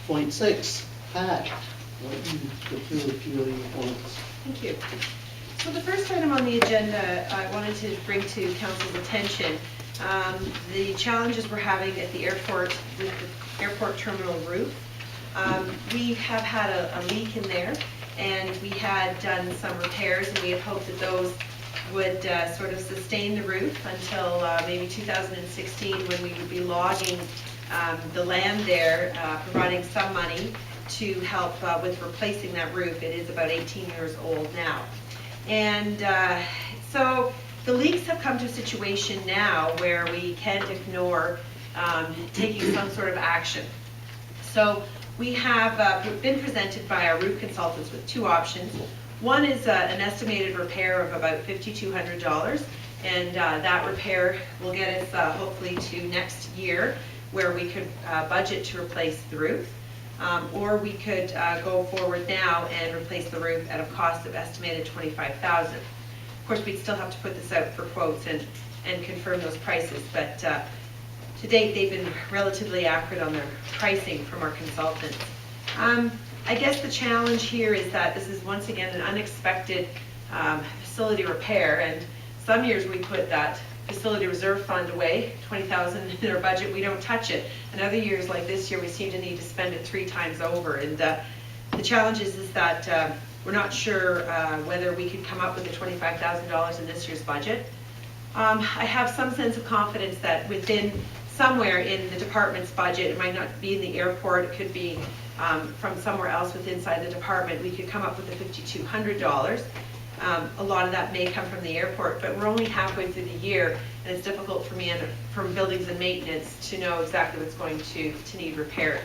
Point 6, Pat, what you go through a few of your points. Thank you. So the first item on the agenda I wanted to bring to council's attention, the challenges we're having at the airport with the airport terminal roof. We have had a leak in there, and we had done some repairs, and we had hoped that those would sort of sustain the roof until maybe 2016, when we would be logging the land there, providing some money to help with replacing that roof. It is about 18 years old now. And so the leaks have come to a situation now where we can't ignore taking some sort of action. So we have been presented by our roof consultants with two options. One is an estimated repair of about $5,200, and that repair will get us hopefully to next year, where we could budget to replace the roof. Or we could go forward now and replace the roof at a cost of estimated $25,000. Of course, we'd still have to put this out for quotes and confirm those prices, but to date they've been relatively accurate on their pricing from our consultants. I guess the challenge here is that this is once again an unexpected facility repair, and some years we put that facility reserve fund away, $20,000 in our budget, we don't touch it. And other years like this year, we seem to need to spend it 3 times over. And the challenge is that we're not sure whether we could come up with the $25,000 in this year's budget. I have some sense of confidence that within somewhere in the department's budget, it might not be in the airport, it could be from somewhere else within inside the department, we could come up with the $5,200. A lot of that may come from the airport, but we're only halfway through the year, and it's difficult for me from buildings and maintenance to know exactly what's going to need repaired.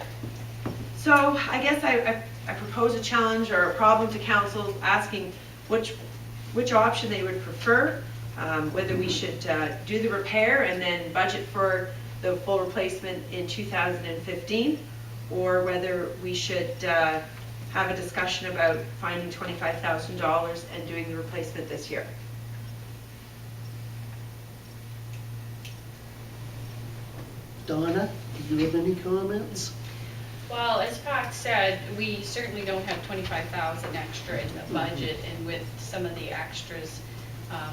So I guess I propose a challenge or a problem to council, asking which option they would prefer, whether we should do the repair and then budget for the full replacement in 2015, or whether we should have a discussion about finding $25,000 and doing the replacement this year. Donna, do you have any comments? Well, as Pat said, we certainly don't have $25,000 extra in the budget, and with some of the extras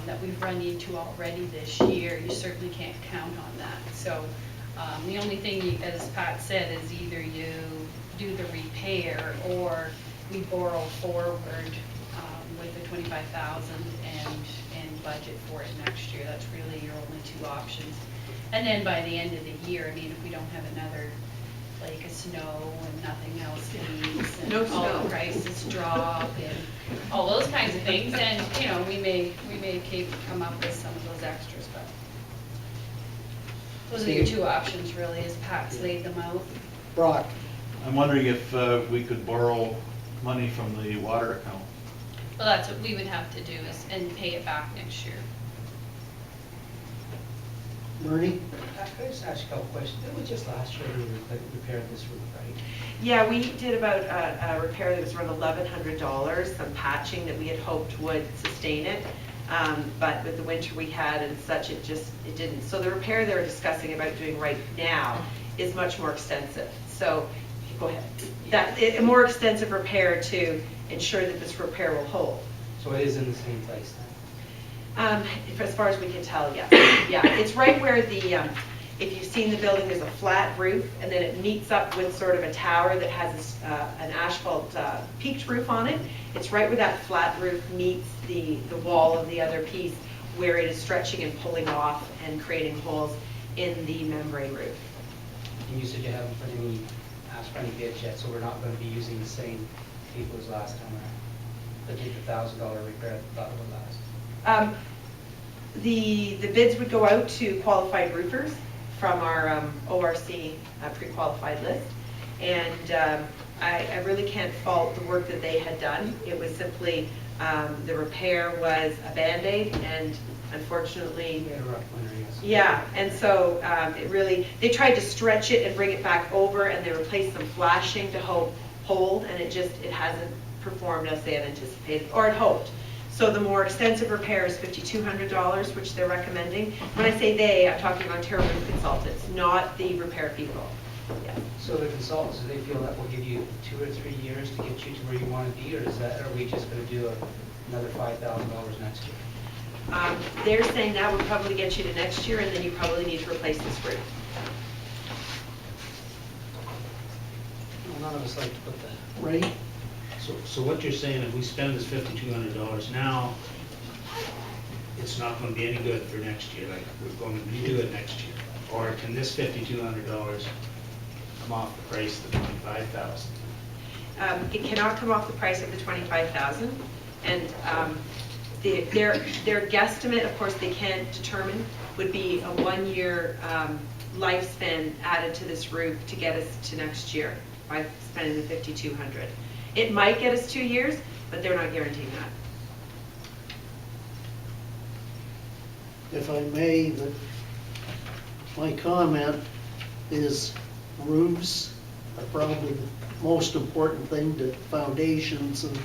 that we've run into already this year, you certainly can't count on that. So the only thing, as Pat said, is either you do the repair or we borrow forward with the $25,000 and budget for it next year. That's really your only two options. And then by the end of the year, I mean, if we don't have another flake of snow and nothing else leaks and No all snow. the prices drop and all those kinds of things, then you know we may come up with some of those extras. But those are your two options, really, as Pat's laid them out. Brock? I'm wondering if we could borrow money from the water account. Well, that's what we would have to do and pay it back next year. Bernie? Could I just ask you a couple questions? It was just last year we repaired this roof, right? Yeah, we did about a repair that was around $1,100, some patching that we had hoped would sustain it. But with the winter we had and such, it didn't. So the repair they're discussing about doing right now is much more extensive. So, go ahead. A more extensive repair to ensure that this repair will hold. So it is in the same place then? As far as we can tell, yes. Yeah, it's right where the, if you've seen the building, there's a flat roof, and then it meets up with sort of a tower that has an asphalt peaked roof on it. It's right where that flat roof meets the wall of the other piece, where it is stretching and pulling off and creating holes in the membrane roof. And you said you haven't asked for any bids yet, so we're not going to be using the same people as last time around? The $1,000 repair that thought it would last? The bids would go out to qualified roofers from our ORC pre-qualified list, and I really can't fault the work that they had done. It was simply the repair was a Band-Aid, and unfortunately, We had a rough winter, yes. yeah, and so they tried to stretch it and bring it back over, and they replaced some flashing to hold, and it hasn't performed as they had anticipated or had hoped. So the more extensive repair is $5,200, which they're recommending. When I say they, I'm talking Ontario Roof Consultants, not the repair people. Yeah. So the consultants, do they feel that will give you 2 or 3 years to get you to where you want to be, or is that, are we just going to do another $5,000 next year? They're saying that would probably get you to next year, and then you probably need to replace this roof. None of us like to put that. Ray? So what you're saying, if we spend this $5,200 now, it's not gonna be any good for next year, like, we're going to redo it next year? Or can this $5,200 come off the price of the $25,000? It cannot come off the price of the 25,000, and their guesstimate, of course, they can't determine, would be a 1-year lifespan added to this roof to get us to next year by spending the 5,200. It might get us 2 years, but they're not guaranteeing that. If I may, my comment is roofs are probably the most important thing to foundations, and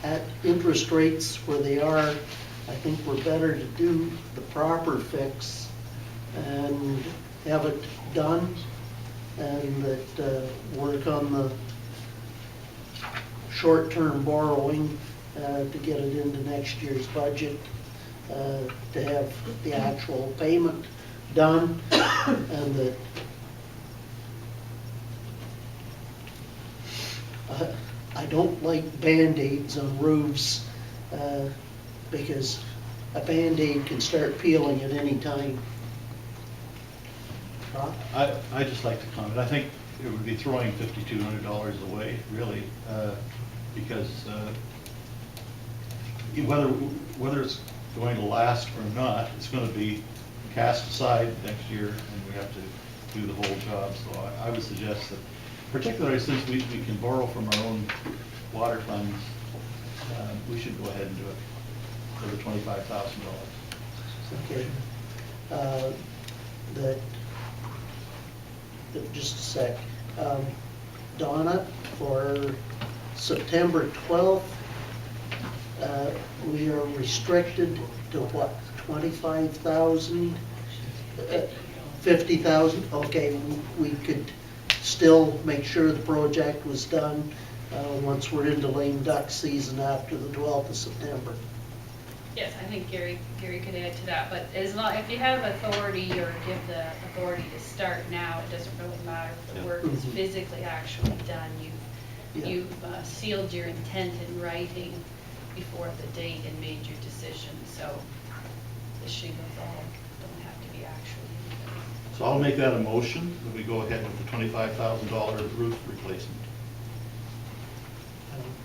at interest rates where they are, I think we're better to do the proper fix and have it done, and that work on the short-term borrowing to get it into next year's budget, to have the actual payment done, and that I don't like Band-Aids on roofs, because a Band-Aid can start peeling at any time. Rob? I'd just like to comment. I think it would be throwing $5,200 away, really, because whether it's going to last or not, it's going to be cast aside next year, and we have to do the whole job. So I would suggest that, particularly since we can borrow from our own water funds, we should go ahead and do it for the $25,000. Okay. Just a sec. Donna, for September 12th, we are restricted to what, 25,000? 50,000? Okay, we could still make sure the project was done once we're into lame duck season after the 12th of September. Yes, I think Gary could add to that, but as long, if you have authority or give the authority to start now, it doesn't really matter if the work is physically actually done. You've sealed your intent in writing before the date and made your decision, so the shingles all don't have to be actually in there. So I'll make that a motion, that we go ahead with the $25,000 roof replacement.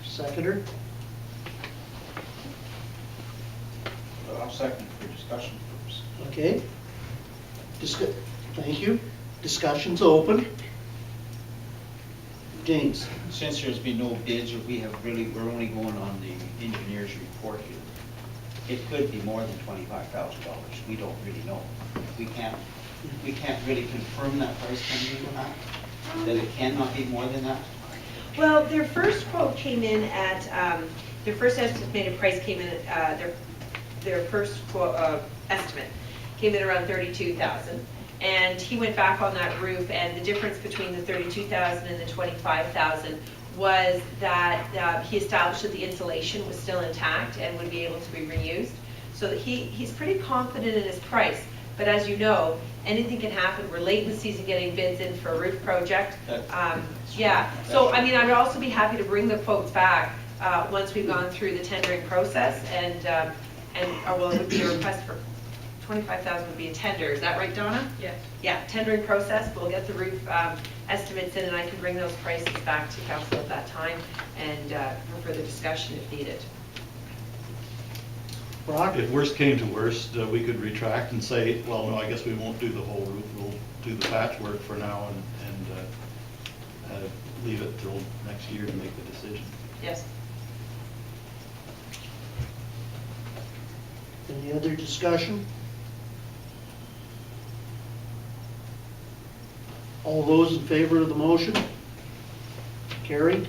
Seconder? I'll second for discussion purposes. Okay. Thank you. Discussion's open. James? Since there's been no bids, or we're only going on the engineer's report here, it could be more than $25,000. We don't really know. We can't really confirm that price, can we, Matt? That it cannot be more than that? Well, their first quote came in at, their first estimated price came in at, their first quote, estimate came in around 32,000. And he went back on that roof, and the difference between the 32,000 and the 25,000 was that he established that the insulation was still intact and would be able to be reused. So that he's pretty confident in his price. But as you know, anything can happen. We're late in the season getting bids in for a roof project. Yeah, so I mean, I would also be happy to bring the quotes back once we've gone through the tendering process, well, it would be a request for 25,000 would be a tender. Is that right, Donna? Yes. Yeah, tendering process. We'll get the roof estimates in, and I can bring those prices back to council at that time and for further discussion if needed. Brock? If worst came to worst, we could retract and say, well, no, I guess we won't do the whole roof. We'll do the patchwork for now and leave it till next year to make the decision. Yes. Any other discussion? All those in favor of the motion? Carried.